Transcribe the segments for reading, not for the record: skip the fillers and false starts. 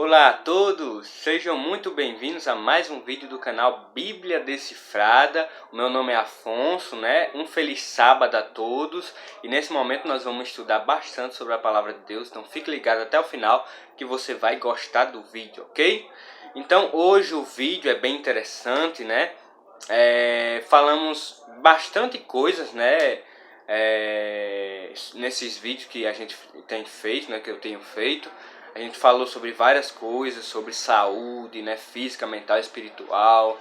Olá a todos, sejam muito bem-vindos a mais um vídeo do canal Bíblia Decifrada. O meu nome é Afonso, Um feliz sábado a todos. E nesse momento nós vamos estudar bastante sobre a palavra de Deus, então fique ligado até o final que você vai gostar do vídeo, ok? Então hoje o vídeo é bem interessante, falamos bastante coisas, nesses vídeos que a gente tem feito, que eu tenho feito. A gente falou sobre várias coisas, sobre saúde, física, mental, espiritual,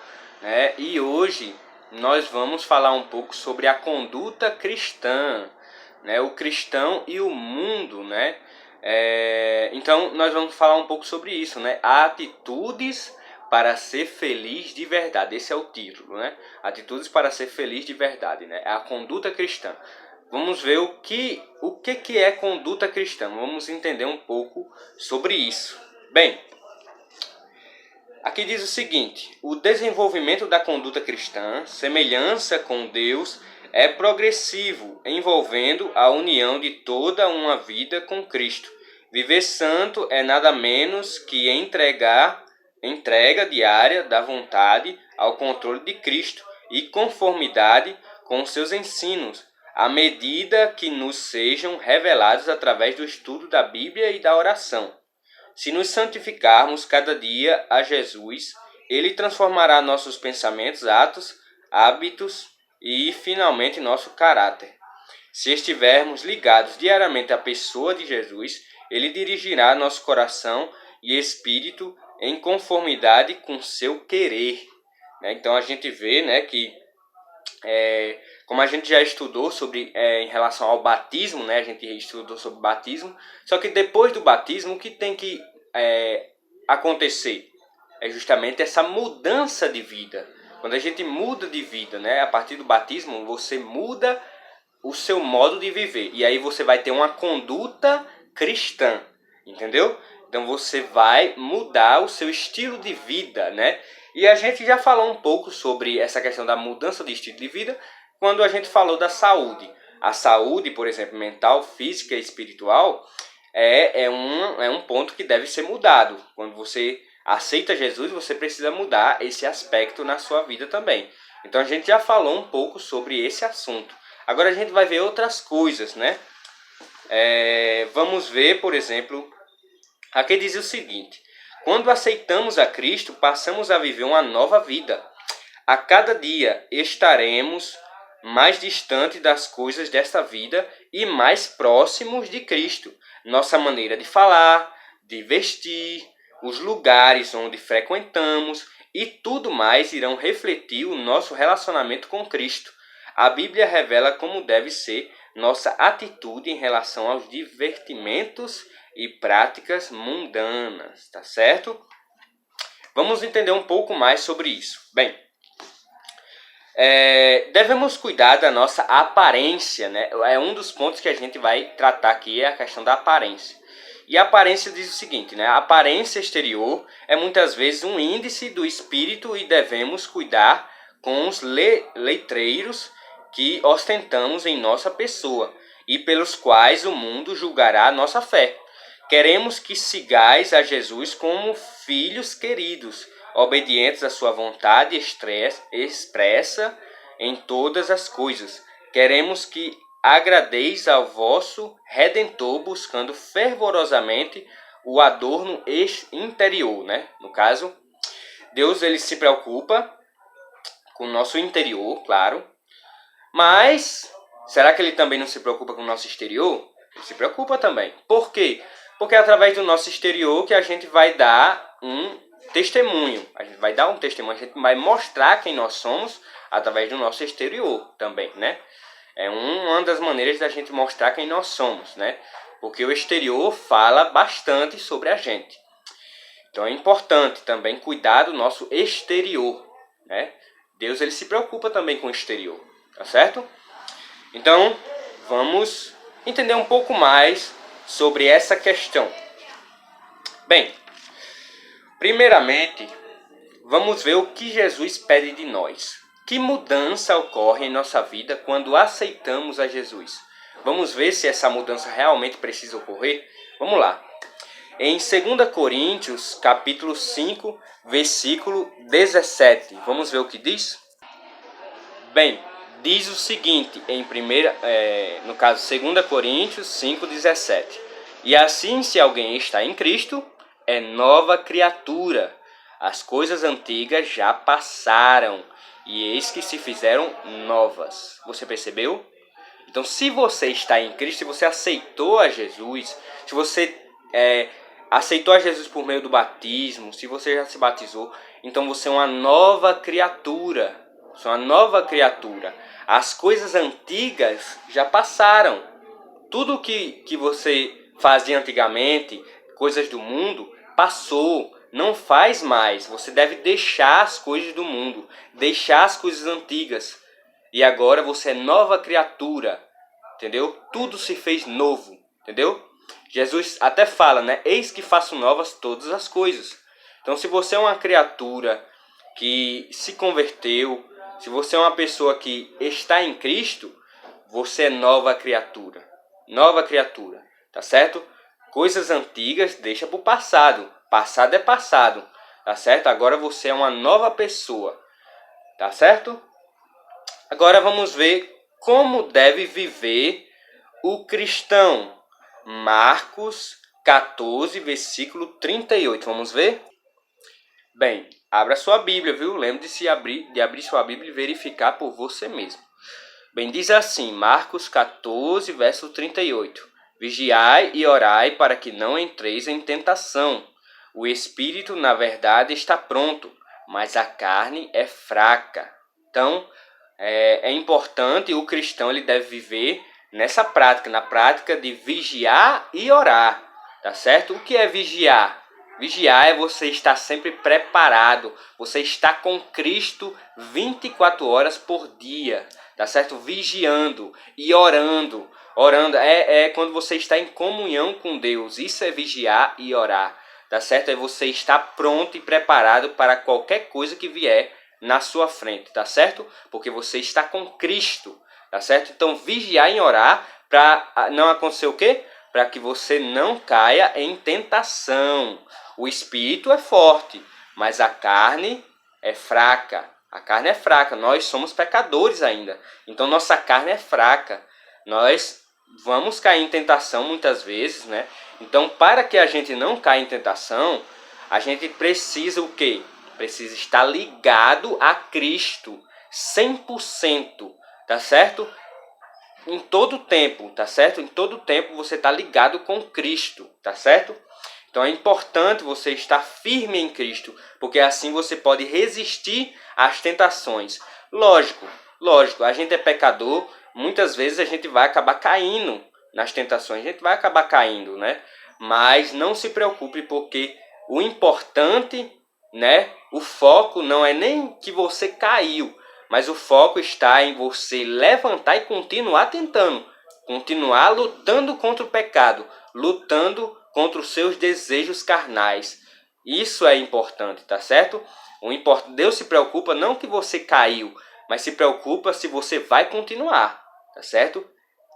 E hoje nós vamos falar um pouco sobre a conduta cristã, o cristão e o mundo, Então nós vamos falar um pouco sobre isso, Atitudes para ser feliz de verdade. Esse é o título, Atitudes para ser feliz de verdade, A conduta cristã. Vamos ver o que é conduta cristã. Vamos entender um pouco sobre isso. Bem, aqui diz o seguinte: o desenvolvimento da conduta cristã, semelhança com Deus, é progressivo, envolvendo a união de toda uma vida com Cristo. Viver santo é nada menos que entrega diária da vontade ao controle de Cristo e conformidade com seus ensinos, à medida que nos sejam revelados através do estudo da Bíblia e da oração. Se nos santificarmos cada dia a Jesus, Ele transformará nossos pensamentos, atos, hábitos e, finalmente, nosso caráter. Se estivermos ligados diariamente à pessoa de Jesus, Ele dirigirá nosso coração e espírito em conformidade com seu querer. Então a gente vê que como a gente já estudou sobre em relação ao batismo, a gente estudou sobre batismo, só que depois do batismo o que tem que acontecer é justamente essa mudança de vida. Quando a gente muda de vida, a partir do batismo você muda o seu modo de viver, e aí você vai ter uma conduta cristã, entendeu? Então você vai mudar o seu estilo de vida, E a gente já falou um pouco sobre essa questão da mudança de estilo de vida quando a gente falou da saúde. A saúde, por exemplo, mental, física e espiritual é um ponto que deve ser mudado. Quando você aceita Jesus, você precisa mudar esse aspecto na sua vida também. Então a gente já falou um pouco sobre esse assunto. Agora a gente vai ver outras coisas, Vamos ver, por exemplo, aqui diz o seguinte: quando aceitamos a Cristo, passamos a viver uma nova vida. A cada dia estaremos mais distantes das coisas desta vida e mais próximos de Cristo. Nossa maneira de falar, de vestir, os lugares onde frequentamos e tudo mais irão refletir o nosso relacionamento com Cristo. A Bíblia revela como deve ser nossa atitude em relação aos divertimentos e práticas mundanas, tá certo? Vamos entender um pouco mais sobre isso. Bem, devemos cuidar da nossa aparência, É um dos pontos que a gente vai tratar aqui, é a questão da aparência. E a aparência diz o seguinte, A aparência exterior é muitas vezes um índice do espírito e devemos cuidar com os letreiros que ostentamos em nossa pessoa e pelos quais o mundo julgará a nossa fé. Queremos que sigais a Jesus como filhos queridos, obedientes à sua vontade expressa em todas as coisas. Queremos que agradeis ao vosso Redentor, buscando fervorosamente o adorno interior, No caso, Deus ele se preocupa com o nosso interior, claro. Mas, será que ele também não se preocupa com o nosso exterior? Ele se preocupa também. Por quê? Porque é através do nosso exterior que a gente vai dar um testemunho. A gente vai dar um testemunho, a gente vai mostrar quem nós somos através do nosso exterior também, É uma das maneiras da gente mostrar quem nós somos, Porque o exterior fala bastante sobre a gente. Então é importante também cuidar do nosso exterior, Deus ele se preocupa também com o exterior, tá certo? Então, vamos entender um pouco mais sobre essa questão. Bem, primeiramente, vamos ver o que Jesus pede de nós. Que mudança ocorre em nossa vida quando aceitamos a Jesus? Vamos ver se essa mudança realmente precisa ocorrer? Vamos lá. em 2 Coríntios, capítulo 5, versículo 17. Vamos ver o que diz? Bem, diz o seguinte, no caso 2 Coríntios 5,17. E assim, se alguém está em Cristo, é nova criatura. As coisas antigas já passaram, e eis que se fizeram novas. Você percebeu? Então, se você está em Cristo, se você aceitou a Jesus, se você aceitou a Jesus por meio do batismo, se você já se batizou, então você é uma nova criatura. Você é uma nova criatura. As coisas antigas já passaram. Tudo que você fazia antigamente, coisas do mundo, passou. Não faz mais. Você deve deixar as coisas do mundo, deixar as coisas antigas. E agora você é nova criatura, entendeu? Tudo se fez novo, entendeu? Jesus até fala, né? Eis que faço novas todas as coisas. Então, se você é uma criatura que se converteu, se você é uma pessoa que está em Cristo, você é nova criatura. Nova criatura, tá certo? Coisas antigas deixa para o passado. Passado é passado, tá certo? Agora você é uma nova pessoa, tá certo? Agora vamos ver como deve viver o cristão. Marcos 14, versículo 38. Vamos ver? Bem, abra sua Bíblia, viu? Lembre de abrir sua Bíblia e verificar por você mesmo. Bem, diz assim, Marcos 14, verso 38. Vigiai e orai para que não entreis em tentação. O espírito, na verdade, está pronto, mas a carne é fraca. Então, é importante, o cristão ele deve viver nessa prática, na prática de vigiar e orar, tá certo? O que é vigiar? Vigiar é você estar sempre preparado, você está com Cristo 24 horas por dia, tá certo? Vigiando e orando. Orando é quando você está em comunhão com Deus, isso é vigiar e orar, tá certo? É você estar pronto e preparado para qualquer coisa que vier na sua frente, tá certo? Porque você está com Cristo, tá certo? Então vigiar e orar para não acontecer o quê? Para que você não caia em tentação. O espírito é forte, mas a carne é fraca. A carne é fraca, nós somos pecadores ainda. Então nossa carne é fraca. Nós vamos cair em tentação muitas vezes, né? Então para que a gente não caia em tentação, a gente precisa o quê? Precisa estar ligado a Cristo 100%, tá certo? Em todo tempo, tá certo? Em todo tempo você está ligado com Cristo, tá certo? Então é importante você estar firme em Cristo, porque assim você pode resistir às tentações. Lógico, a gente é pecador, muitas vezes a gente vai acabar caindo nas tentações, a gente vai acabar caindo, né? Mas não se preocupe, porque o importante, né? O foco não é nem que você caiu, mas o foco está em você levantar e continuar tentando, continuar lutando contra o pecado, lutando contra os seus desejos carnais. Isso é importante, tá certo? Deus se preocupa não que você caiu, mas se preocupa se você vai continuar, tá certo?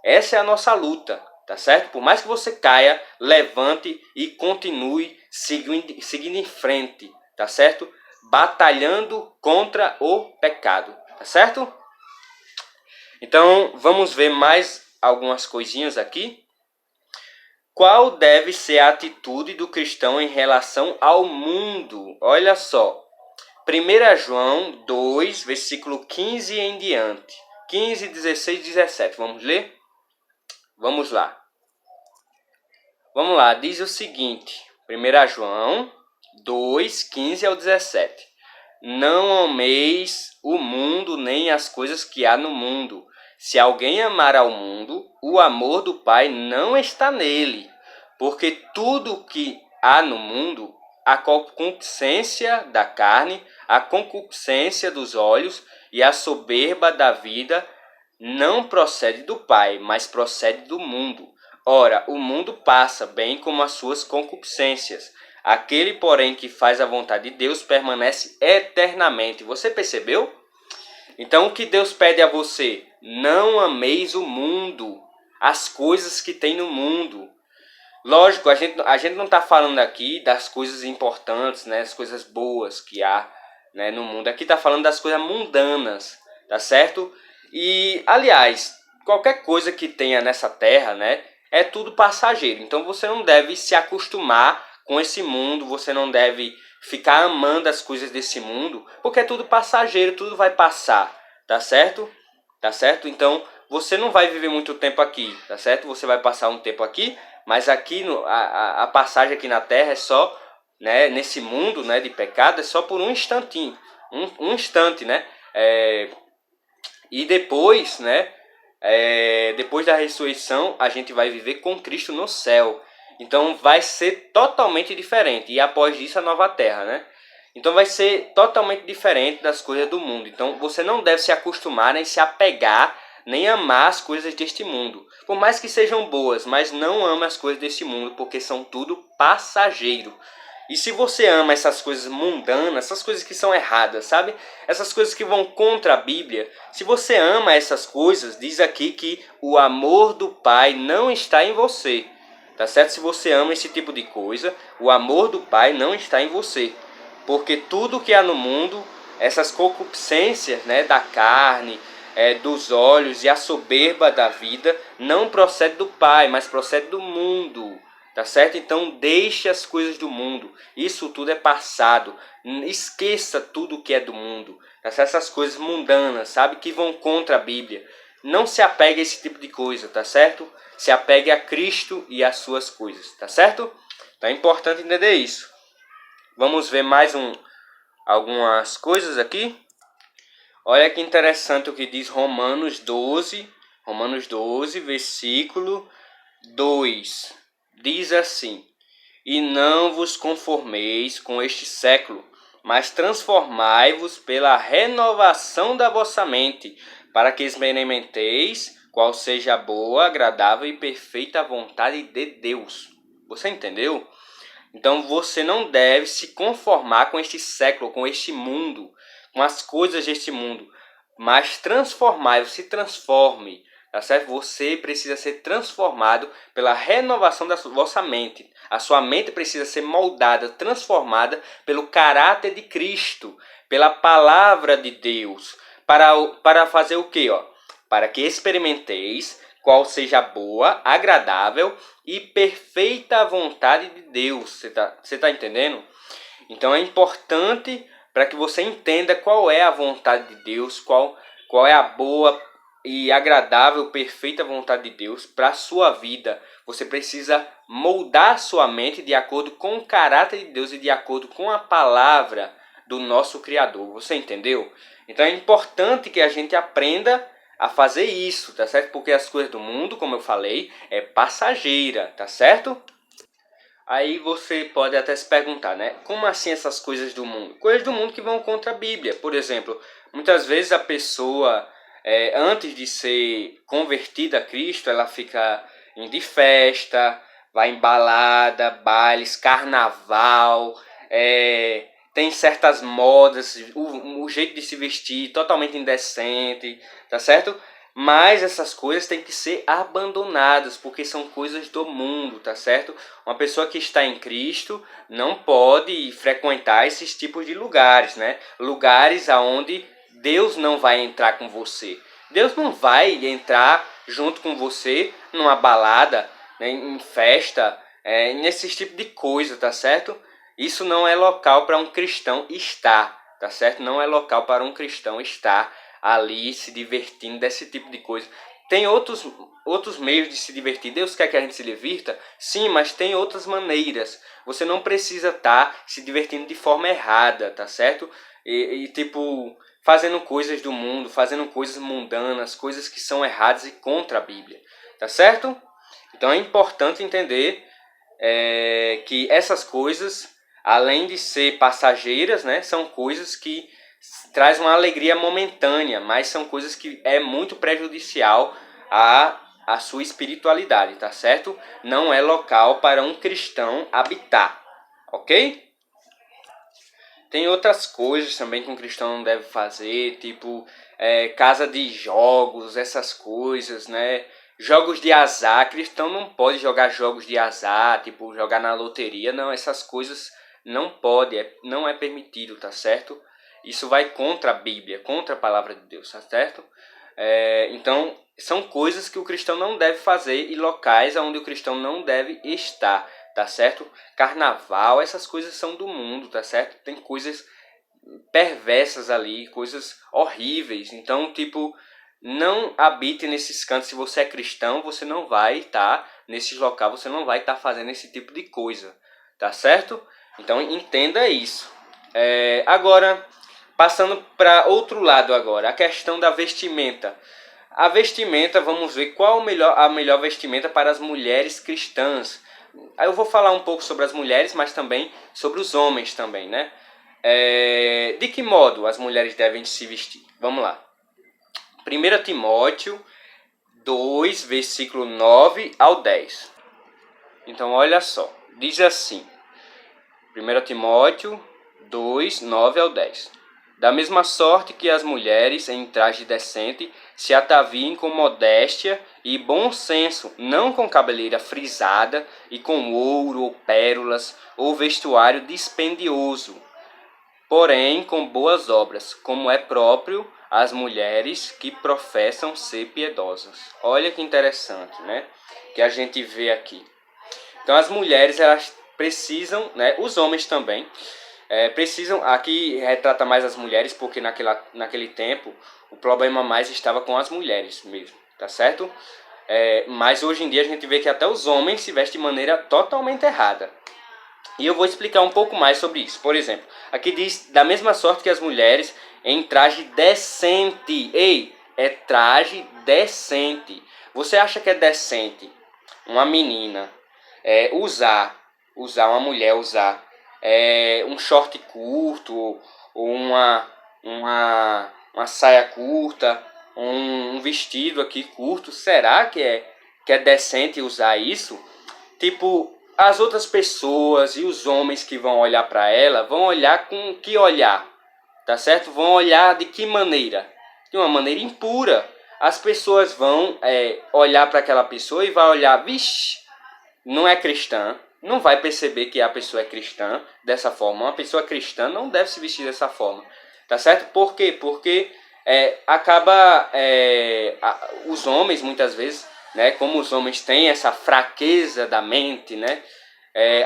Essa é a nossa luta, tá certo? Por mais que você caia, levante e continue seguindo em frente, tá certo? Batalhando contra o pecado, tá certo? Então, vamos ver mais algumas coisinhas aqui. Qual deve ser a atitude do cristão em relação ao mundo? Olha só. 1 João 2, versículo 15 em diante. 15, 16 e 17. Vamos ler? Vamos lá. Vamos lá, diz o seguinte. 1 João 2, 15 ao 17. Não ameis o mundo nem as coisas que há no mundo. Se alguém amar ao mundo, o amor do Pai não está nele. Porque tudo que há no mundo, a concupiscência da carne, a concupiscência dos olhos e a soberba da vida, não procede do Pai, mas procede do mundo. Ora, o mundo passa, bem como as suas concupiscências. Aquele, porém, que faz a vontade de Deus permanece eternamente. Você percebeu? Então, o que Deus pede a você? Não ameis o mundo, as coisas que tem no mundo. Lógico, a gente não está falando aqui das coisas importantes, né, as coisas boas que há, né, no mundo. Aqui está falando das coisas mundanas, tá certo? E, aliás, qualquer coisa que tenha nessa terra, né, é tudo passageiro. Então você não deve se acostumar com esse mundo, você não deve ficar amando as coisas desse mundo, porque é tudo passageiro, tudo vai passar, tá certo? Tá certo? Então você não vai viver muito tempo aqui, tá certo? Você vai passar um tempo aqui, mas aqui a passagem aqui na Terra é só, né, nesse mundo, né, de pecado, é só por um instantinho, um instante, né? E depois, né, depois da ressurreição, a gente vai viver com Cristo no céu. Então vai ser totalmente diferente. E após isso, a nova terra, né? Então vai ser totalmente diferente das coisas do mundo. Então você não deve se acostumar nem se apegar, nem amar as coisas deste mundo. Por mais que sejam boas, mas não ame as coisas deste mundo, porque são tudo passageiro. E se você ama essas coisas mundanas, essas coisas que são erradas, sabe? Essas coisas que vão contra a Bíblia. Se você ama essas coisas, diz aqui que o amor do Pai não está em você. Tá certo? Se você ama esse tipo de coisa, o amor do Pai não está em você. Porque tudo que há no mundo, essas concupiscências, né, da carne, dos olhos e a soberba da vida, não procede do Pai, mas procede do mundo. Tá certo? Então deixe as coisas do mundo. Isso tudo é passado. Esqueça tudo que é do mundo. Tá certo? Essas coisas mundanas, sabe? Que vão contra a Bíblia. Não se apegue a esse tipo de coisa, tá certo? Se apegue a Cristo e às suas coisas, tá certo? Então é importante entender isso. Vamos ver mais algumas coisas aqui. Olha que interessante o que diz Romanos 12, versículo 2. Diz assim: E não vos conformeis com este século, mas transformai-vos pela renovação da vossa mente, para que experimenteis qual seja a boa, agradável e perfeita vontade de Deus. Você entendeu? Então você não deve se conformar com este século, com este mundo, com as coisas deste mundo, mas transformai-vos, se transforme, tá certo? Você precisa ser transformado pela renovação da vossa mente. A sua mente precisa ser moldada, transformada pelo caráter de Cristo, pela palavra de Deus, para fazer o quê, ó? Para que experimenteis qual seja a boa, agradável e perfeita vontade de Deus. Você tá entendendo? Então é importante para que você entenda qual é a vontade de Deus, qual é a boa e agradável, perfeita vontade de Deus para a sua vida. Você precisa moldar sua mente de acordo com o caráter de Deus e de acordo com a palavra do nosso Criador. Você entendeu? Então é importante que a gente aprenda a fazer isso, tá certo? Porque as coisas do mundo, como eu falei, é passageira, tá certo? Aí você pode até se perguntar, né? Como assim essas coisas do mundo? Coisas do mundo que vão contra a Bíblia. Por exemplo, muitas vezes a pessoa, antes de ser convertida a Cristo, ela fica indo de festa, vai em balada, bailes, carnaval, tem certas modas, o jeito de se vestir totalmente indecente, tá certo? Mas essas coisas têm que ser abandonadas, porque são coisas do mundo, tá certo? Uma pessoa que está em Cristo não pode frequentar esses tipos de lugares, né? Lugares aonde Deus não vai entrar com você. Deus não vai entrar junto com você numa balada, né, em festa, nesse tipo de coisa, tá certo? Isso não é local para um cristão estar, tá certo? Não é local para um cristão estar ali se divertindo desse tipo de coisa. Tem outros meios de se divertir. Deus quer que a gente se divirta? Sim, mas tem outras maneiras. Você não precisa estar se divertindo de forma errada, tá certo? Tipo, fazendo coisas do mundo, fazendo coisas mundanas, coisas que são erradas e contra a Bíblia, tá certo? Então é importante entender que essas coisas, além de ser passageiras, né, são coisas que traz uma alegria momentânea, mas são coisas que é muito prejudicial à sua espiritualidade, tá certo? Não é local para um cristão habitar, ok? Tem outras coisas também que um cristão não deve fazer, tipo casa de jogos, essas coisas, né? Jogos de azar, cristão não pode jogar jogos de azar, tipo jogar na loteria, não, essas coisas não pode, não é permitido, tá certo? Isso vai contra a Bíblia, contra a palavra de Deus, tá certo? Então, são coisas que o cristão não deve fazer e locais onde o cristão não deve estar, tá certo? Carnaval, essas coisas são do mundo, tá certo? Tem coisas perversas ali, coisas horríveis. Então, tipo, não habite nesses cantos. Se você é cristão, você não vai estar nesses locais, você não vai estar fazendo esse tipo de coisa, tá certo? Então, entenda isso. Agora, passando para outro lado agora, a questão da vestimenta. A vestimenta, vamos ver qual a melhor vestimenta para as mulheres cristãs. Aí eu vou falar um pouco sobre as mulheres, mas também sobre os homens também, né? De que modo as mulheres devem se vestir? Vamos lá. 1 Timóteo 2, versículo 9 ao 10. Então, olha só. Diz assim. 1 Timóteo 2, 9 ao 10. Da mesma sorte que as mulheres, em traje decente, se ataviem com modéstia e bom senso, não com cabeleira frisada e com ouro ou pérolas ou vestuário dispendioso, porém com boas obras, como é próprio às mulheres que professam ser piedosas. Olha que interessante, né? Que a gente vê aqui. Então as mulheres, elas precisam, né? Os homens também precisam. Aqui retrata mais as mulheres, porque naquele tempo o problema mais estava com as mulheres mesmo, tá certo? Mas hoje em dia a gente vê que até os homens se vestem de maneira totalmente errada. E eu vou explicar um pouco mais sobre isso. Por exemplo, aqui diz, da mesma sorte que as mulheres, em traje decente. Ei, é traje decente. Você acha que é decente uma menina uma mulher usar um short curto, ou uma saia curta, um vestido aqui curto? Será que é decente usar isso? Tipo, as outras pessoas e os homens que vão olhar para ela vão olhar com que olhar, tá certo? Vão olhar de que maneira? De uma maneira impura. As pessoas vão olhar para aquela pessoa e vai olhar, vixe, não é cristã, não vai perceber que a pessoa é cristã dessa forma. Uma pessoa cristã não deve se vestir dessa forma, tá certo? Por quê? Porque os homens muitas vezes, né, como os homens têm essa fraqueza da mente, né,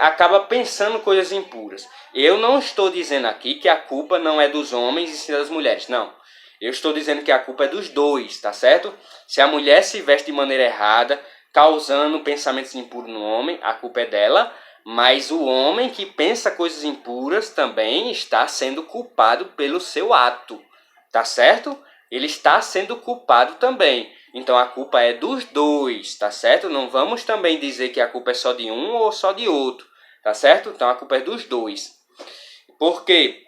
acaba pensando coisas impuras. Eu não estou dizendo aqui que a culpa não é dos homens e sim das mulheres, não. Eu estou dizendo que a culpa é dos dois, tá certo? Se a mulher se veste de maneira errada, causando pensamentos impuros no homem, a culpa é dela, mas o homem que pensa coisas impuras também está sendo culpado pelo seu ato, tá certo? Ele está sendo culpado também. Então a culpa é dos dois, tá certo? Não vamos também dizer que a culpa é só de um ou só de outro, tá certo? Então a culpa é dos dois. Porque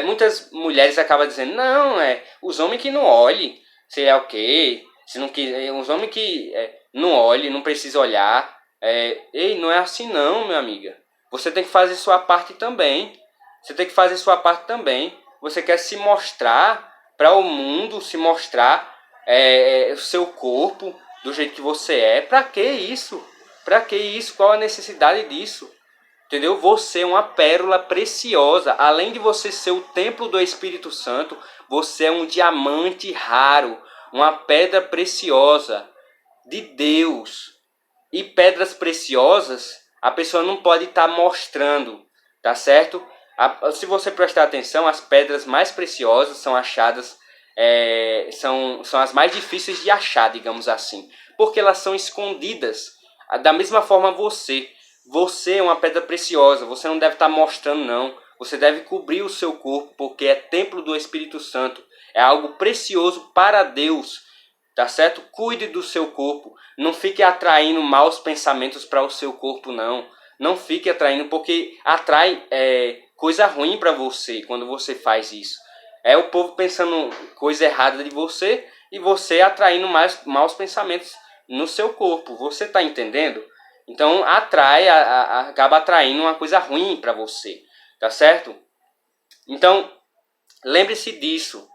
muitas mulheres acabam dizendo, não, os homens que não olhem, sei lá o quê, se não quiser, os homens que não olhem, não precisa olhar. Ei, não é assim não, minha amiga. Você tem que fazer sua parte também. Você tem que fazer sua parte também. Você quer se mostrar para o mundo, se mostrar o seu corpo do jeito que você é. Para que isso? Para que isso? Qual a necessidade disso? Entendeu? Você é uma pérola preciosa. Além de você ser o templo do Espírito Santo, você é um diamante raro, uma pedra preciosa de Deus. E pedras preciosas, a pessoa não pode estar mostrando, tá certo? Se você prestar atenção, as pedras mais preciosas são achadas, são as mais difíceis de achar, digamos assim, porque elas são escondidas. Da mesma forma você é uma pedra preciosa, você não deve estar mostrando não, você deve cobrir o seu corpo, porque é templo do Espírito Santo, é algo precioso para Deus, tá certo? Cuide do seu corpo, não fique atraindo maus pensamentos para o seu corpo não, não fique atraindo, porque atrai coisa ruim para você quando você faz isso. É o povo pensando coisa errada de você e você atraindo maus pensamentos no seu corpo, você está entendendo? Então acaba atraindo uma coisa ruim para você, tá certo? Então lembre-se disso.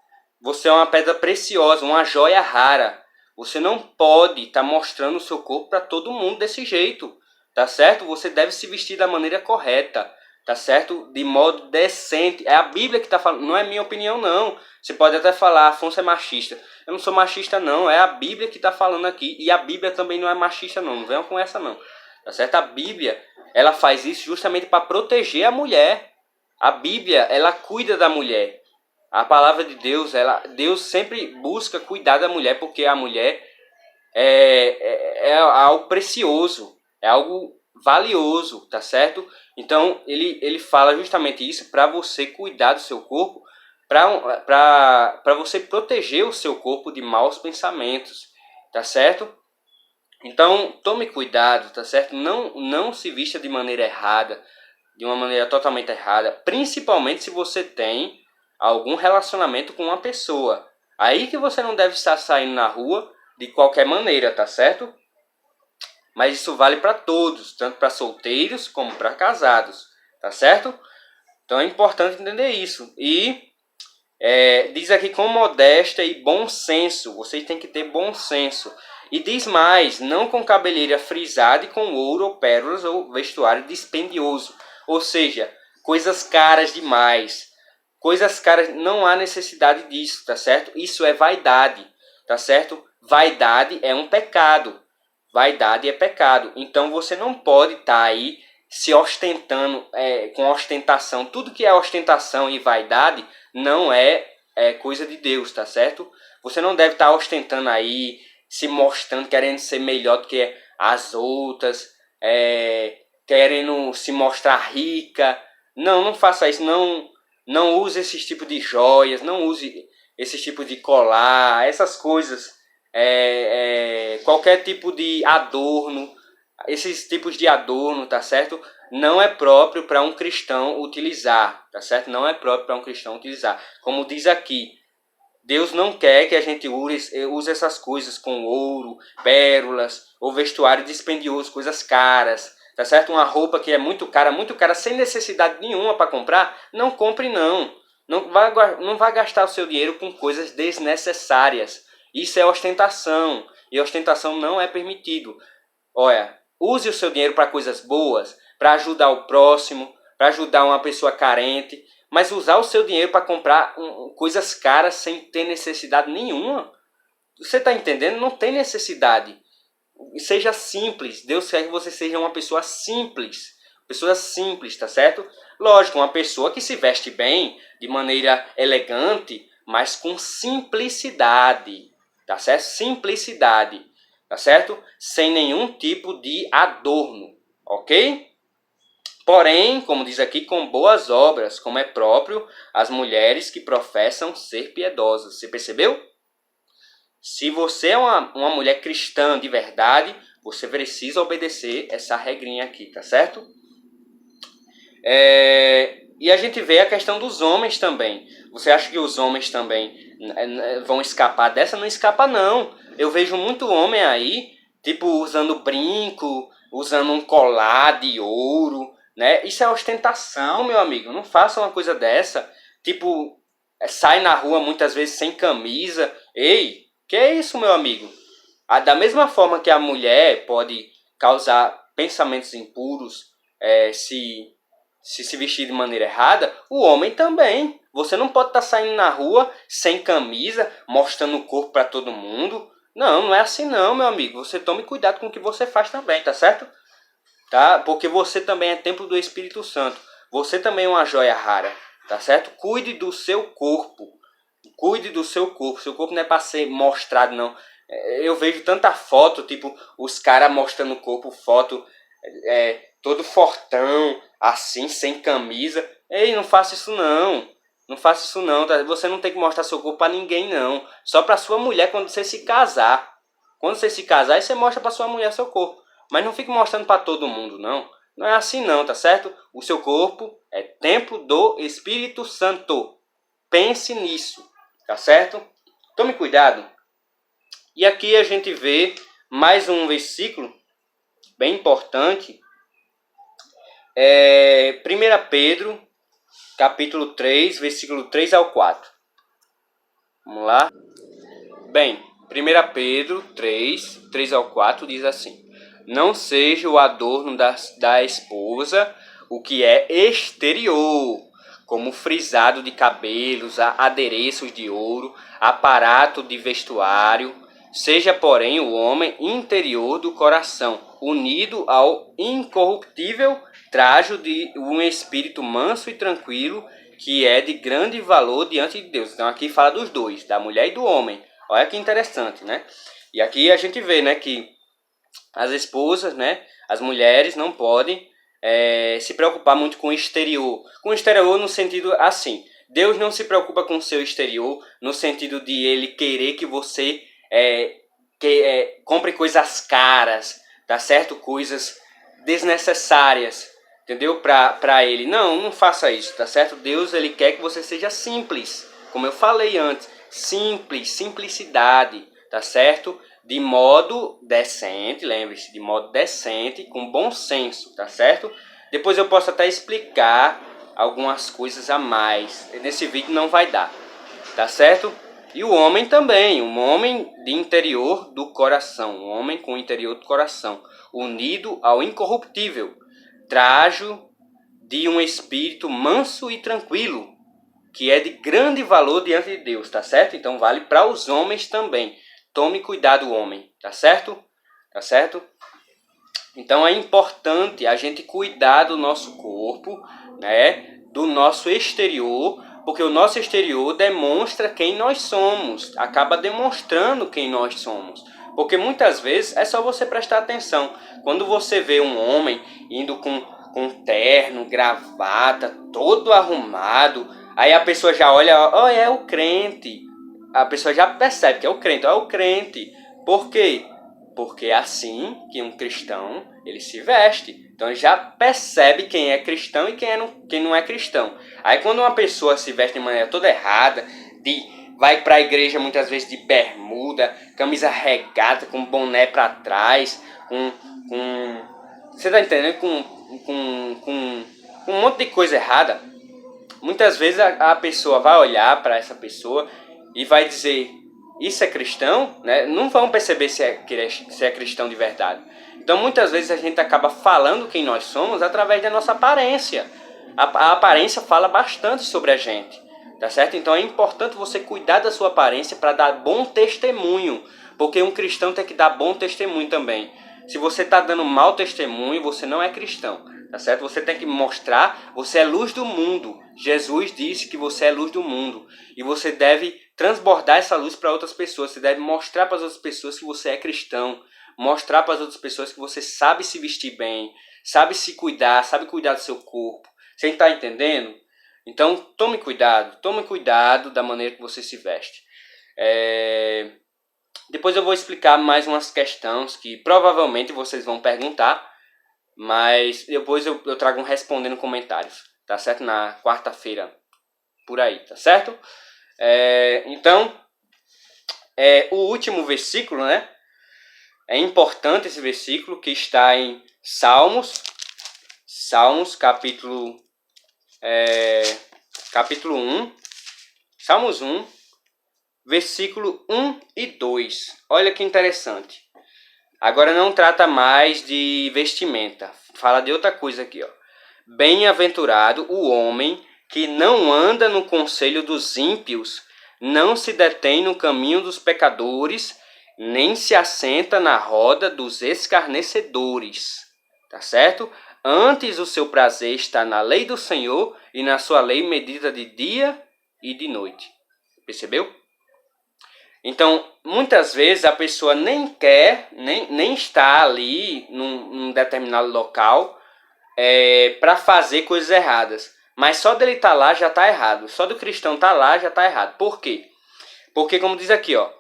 Você é uma pedra preciosa, uma joia rara. Você não pode estar mostrando o seu corpo para todo mundo desse jeito, tá certo? Você deve se vestir da maneira correta, tá certo? De modo decente. É a Bíblia que está falando, não é minha opinião, não. Você pode até falar, Afonso é machista. Eu não sou machista, não. É a Bíblia que está falando aqui. E a Bíblia também não é machista, não. Não venham com essa, não. Tá certo? A Bíblia, ela faz isso justamente para proteger a mulher. A Bíblia, ela cuida da mulher. A palavra de Deus, Deus sempre busca cuidar da mulher, porque a mulher é algo precioso, é algo valioso, tá certo? Então, ele fala justamente isso para você cuidar do seu corpo, para você proteger o seu corpo de maus pensamentos, tá certo? Então, tome cuidado, tá certo? Não se vista de maneira errada, de uma maneira totalmente errada, principalmente se você tem algum relacionamento com uma pessoa. Aí que você não deve estar saindo na rua de qualquer maneira, tá certo? Mas isso vale para todos, tanto para solteiros como para casados, tá certo? Então é importante entender isso. E diz aqui com modéstia e bom senso. Vocês têm que ter bom senso. E diz mais, não com cabeleira frisada e com ouro ou pérolas ou vestuário dispendioso. Ou seja, coisas caras demais. Coisas caras, não há necessidade disso, tá certo? Isso é vaidade, tá certo? Vaidade é um pecado. Vaidade é pecado. Então você não pode estar aí se ostentando com ostentação. Tudo que é ostentação e vaidade não é coisa de Deus, tá certo? Você não deve estar ostentando aí, se mostrando, querendo ser melhor do que as outras, querendo se mostrar rica. Não, não faça isso. Não use esses tipos de joias, não use esses tipos de colar, essas coisas. Qualquer tipo de adorno, esses tipos de adorno, tá certo? Não é próprio para um cristão utilizar, tá certo? Não é próprio para um cristão utilizar. Como diz aqui, Deus não quer que a gente use essas coisas com ouro, pérolas ou vestuário dispendioso, coisas caras, tá certo? Uma roupa que é muito cara, sem necessidade nenhuma para comprar, não compre não. Não vai gastar o seu dinheiro com coisas desnecessárias. Isso é ostentação, e ostentação não é permitido. Olha, use o seu dinheiro para coisas boas, para ajudar o próximo, para ajudar uma pessoa carente, mas usar o seu dinheiro para comprar coisas caras sem ter necessidade nenhuma. Você está entendendo? Não tem necessidade. Seja simples. Deus quer que você seja uma pessoa simples. Pessoa simples, tá certo? Lógico, uma pessoa que se veste bem, de maneira elegante, mas com simplicidade. Tá certo? Simplicidade. Tá certo? Sem nenhum tipo de adorno. Ok? Porém, como diz aqui, com boas obras, como é próprio às mulheres que professam ser piedosas. Você percebeu? Se você é uma mulher cristã de verdade, você precisa obedecer essa regrinha aqui, tá certo? E a gente vê a questão dos homens também. Você acha que os homens também vão escapar dessa? Não escapa não. Eu vejo muito homem aí, tipo, usando brinco, usando um colar de ouro, né? Isso é ostentação, meu amigo. Não faça uma coisa dessa. Tipo, sai na rua muitas vezes sem camisa. Ei, que é isso, meu amigo? Da mesma forma que a mulher pode causar pensamentos impuros, se vestir de maneira errada, o homem também. Você não pode estar saindo na rua sem camisa, mostrando o corpo para todo mundo. Não, não é assim não, meu amigo. Você tome cuidado com o que você faz também, tá certo? Tá? Porque você também é templo do Espírito Santo. Você também é uma joia rara, tá certo? Cuide do seu corpo. Cuide do seu corpo. Seu corpo não é para ser mostrado, não. Eu vejo tanta foto, tipo, os caras mostrando o corpo, foto todo fortão, assim, sem camisa. Ei, não faça isso não. Não faça isso não. Tá? Você não tem que mostrar seu corpo para ninguém, não. Só para sua mulher quando você se casar. Quando você se casar, aí você mostra para sua mulher seu corpo. Mas não fique mostrando para todo mundo, não. Não é assim não, tá certo? O seu corpo é templo do Espírito Santo. Pense nisso, tá certo? Tome cuidado. E aqui a gente vê mais um versículo bem importante. 1 Pedro, capítulo 3, versículo 3 ao 4. Vamos lá? Bem, 1 Pedro 3 ao 4 diz assim: não seja o adorno da esposa o que é exterior, como frisado de cabelos, adereços de ouro, aparato de vestuário. Seja, porém, o homem interior do coração, unido ao incorruptível trajo de um espírito manso e tranquilo, que é de grande valor diante de Deus. Então aqui fala dos dois, da mulher e do homem. Olha que interessante, né? E aqui a gente vê, né, que as esposas, né, as mulheres não podem se preocupar muito com o exterior. Com o exterior no sentido assim, Deus não se preocupa com o seu exterior no sentido de ele querer que você compre coisas caras, tá certo? Coisas desnecessárias, entendeu? Para ele. Não faça isso, tá certo? Deus, ele quer que você seja simples, como eu falei antes. Simples, simplicidade, tá certo? De modo decente, lembre-se, de modo decente, com bom senso, tá certo? Depois eu posso até explicar algumas coisas a mais. Nesse vídeo não vai dar, tá certo? E o homem também, um homem de interior do coração, um homem com o interior do coração, unido ao incorruptível, trajo de um espírito manso e tranquilo, que é de grande valor diante de Deus, tá certo? Então vale para os homens também. Tome cuidado, homem, tá certo? Tá certo? Então é importante a gente cuidar do nosso corpo, né? Do nosso exterior, porque o nosso exterior demonstra quem nós somos, acaba demonstrando quem nós somos. Porque muitas vezes é só você prestar atenção. Quando você vê um homem indo com terno, gravata, todo arrumado, aí a pessoa já olha, ó, é o crente. A pessoa já percebe que é o crente, ó, é o crente. Por quê? Porque é assim que um cristão ele se veste. Então ele já percebe quem é cristão e quem não é cristão. Aí quando uma pessoa se veste de maneira toda errada, vai para a igreja muitas vezes de bermuda, camisa regata, com boné para trás, você tá entendendo? Com um monte de coisa errada. Muitas vezes a pessoa vai olhar para essa pessoa e vai dizer: isso é cristão? Né? Não vão perceber se é cristão de verdade. Então muitas vezes a gente acaba falando quem nós somos através da nossa aparência. A aparência fala bastante sobre a gente, tá certo? Então é importante você cuidar da sua aparência para dar bom testemunho, porque um cristão tem que dar bom testemunho também. Se você está dando mau testemunho, você não é cristão, tá certo? Você tem que mostrar, você é luz do mundo. Jesus disse que você é luz do mundo e você deve transbordar essa luz para outras pessoas. Você deve mostrar para as outras pessoas que você é cristão, mostrar para as outras pessoas que você sabe se vestir bem, sabe se cuidar, sabe cuidar do seu corpo. Você está entendendo? Então tome cuidado da maneira que você se veste. Depois eu vou explicar mais umas questões que provavelmente vocês vão perguntar, mas depois eu trago respondendo comentários, tá certo? Na quarta-feira, por aí, tá certo? Então, o último versículo, né? É importante esse versículo que está em Salmos capítulo 1, Salmos 1, versículo 1 e 2. Olha que interessante. Agora não trata mais de vestimenta. Fala de outra coisa aqui, ó. Bem-aventurado o homem que não anda no conselho dos ímpios, não se detém no caminho dos pecadores, nem se assenta na roda dos escarnecedores. Tá certo? Antes o seu prazer está na lei do Senhor, e na sua lei medita de dia e de noite. Percebeu? Então, muitas vezes a pessoa nem quer, nem está ali num determinado local para fazer coisas erradas. Mas só dele estar lá já está errado. Só do cristão estar lá já está errado. Por quê? Porque, como diz aqui, ó,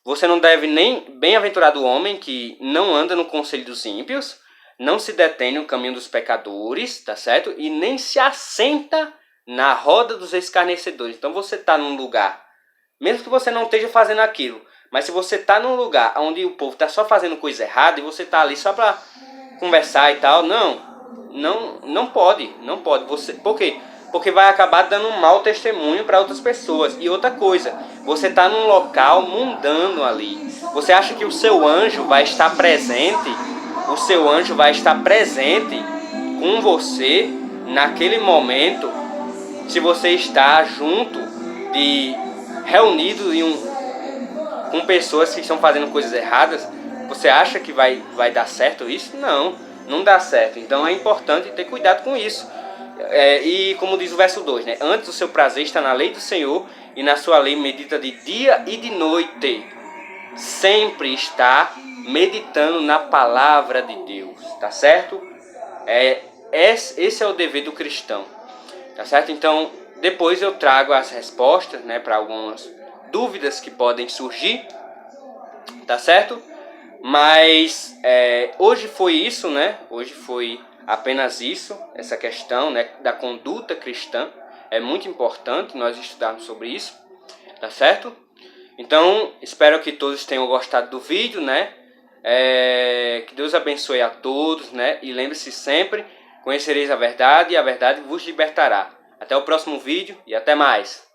você não deve nem... Bem-aventurado o homem que não anda no conselho dos ímpios, não se detém no caminho dos pecadores, tá certo? E nem se assenta na roda dos escarnecedores. Então você está num lugar, mesmo que você não esteja fazendo aquilo, mas se você está num lugar onde o povo está só fazendo coisa errada e você está ali só para conversar e tal, não pode. Por quê? porque vai acabar dando um mau testemunho para outras pessoas. E outra coisa, você está num local mundano ali. Você acha que o seu anjo vai estar presente? O seu anjo vai estar presente com você naquele momento, se você está junto de reunido com pessoas que estão fazendo coisas erradas? Você acha que vai dar certo isso? Não, não dá certo. Então é importante ter cuidado com isso. E como diz o verso 2, né? Antes o seu prazer está na lei do Senhor, e na sua lei medita de dia e de noite. Sempre está meditando na palavra de Deus, tá certo? Esse é o dever do cristão, tá certo? Então, depois eu trago as respostas, né, para algumas dúvidas que podem surgir, tá certo? Mas hoje foi isso, né? Hoje foi apenas isso, essa questão, né, da conduta cristã. É muito importante nós estudarmos sobre isso, tá certo? Então, espero que todos tenham gostado do vídeo, né? Que Deus abençoe a todos, né? E lembre-se sempre, conhecereis a verdade e a verdade vos libertará. Até o próximo vídeo e até mais!